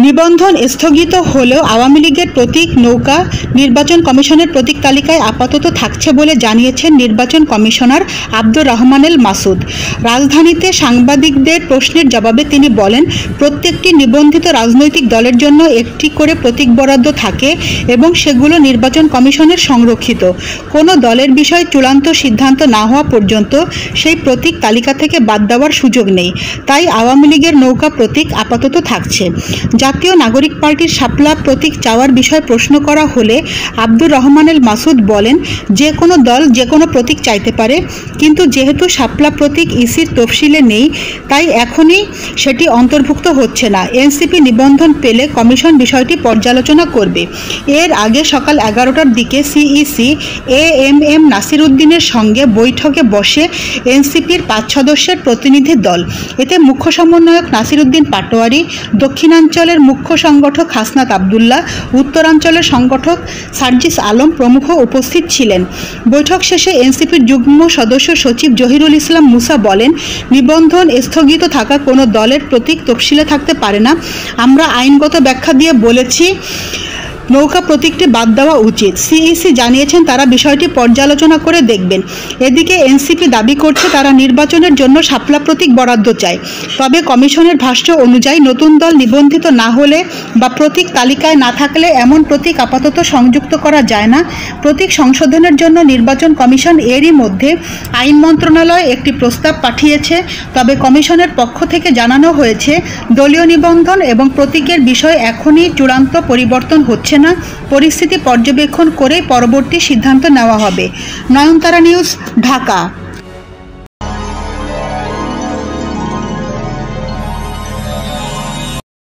নিবন্ধন স্থগিত হলেও আওয়ামী লীগের প্রতীক নৌকা নির্বাচন কমিশনের প্রতীক তালিকায় আপাতত থাকছে বলে জানিয়েছেন নির্বাচন কমিশনার আব্দুর রহমানেল মাসুদ। রাজধানীতে সাংবাদিকদের প্রশ্নের জবাবে তিনি বলেন, প্রত্যেকটি নিবন্ধিত রাজনৈতিক দলের জন্য একটি করে প্রতীক বরাদ্দ থাকে এবং সেগুলো নির্বাচন কমিশনের সংরক্ষিত। কোনো দলের বিষয়ে চূড়ান্ত সিদ্ধান্ত না হওয়া পর্যন্ত সেই প্রতীক তালিকা থেকে বাদ দেওয়ার সুযোগ নেই। তাই আওয়ামী লীগের নৌকা প্রতীক আপাতত থাকছে। জাতীয় নাগরিক পার্টির শাপলা প্রতীক চাওয়ার বিষয়ে প্রশ্ন করা হলে আব্দুর রহমানেল মাসুদ বলেন, যে কোনো দল যে কোনো প্রতীক চাইতে পারে, কিন্তু যেহেতু শাপলা প্রতীক ইসির তফসিলে নেই তাই এখনই সেটি অন্তর্ভুক্ত হচ্ছে না। এনসিপি নিবন্ধন পেলে কমিশন বিষয়টি পর্যালোচনা করবে। এর আগে সকাল 11টার দিকে সিইসি এএমএম নাসির উদ্দিনের সঙ্গে বৈঠকে বসে এনসিপির 5 সদস্যের প্রতিনিধি দল। এতে মুখ্য সমন্বয়ক নাসির উদ্দিন পাটোয়ারি, দক্ষিণাঞ্চলের মুখ্য সংগঠক হাসনাত আবদুল্লাহ, উত্তরাঞ্চলের সংগঠক সার্জিস আলম প্রমুখ উপস্থিত ছিলেন। বৈঠক শেষে এনসিপির যুগ্ম সদস্য সচিব জহিরুল ইসলাম মুসা বলেন, নিবন্ধন স্থগিত থাকা কোনো দলের প্রতীক তফসিলে থাকতে পারে না। আমরা আইনগত ব্যাখ্যা দিয়ে বলেছি নৌকা প্রতীকটি বাদ দেওয়া উচিত। সিইসি জানিয়েছেন তারা বিষয়টি পর্যালোচনা করে দেখবেন। এদিকে এনসিপি দাবি করছে তারা নির্বাচনের জন্য শাপলা প্রতীক বরাদ্দ চায়। তবে কমিশনের ভাষ্য অনুযায়ী নতুন দল নিবন্ধিত না হলে বা প্রতীক তালিকায় না থাকলে এমন প্রতীক আপাতত সংযুক্ত করা যায় না। প্রতীক সংশোধনের জন্য নির্বাচন কমিশন এরই মধ্যে আইন মন্ত্রণালয়ে একটি প্রস্তাব পাঠিয়েছে। তবে কমিশনের পক্ষ থেকে জানানো হয়েছে দলীয় নিবন্ধন এবং প্রতীকের বিষয়ে এখনই চূড়ান্ত পরিবর্তন হচ্ছে না, পরিস্থিতি পর্যবেক্ষণ করে পরবর্তী সিদ্ধান্ত নেওয়া হবে। নয়নতারা নিউজ, ঢাকা।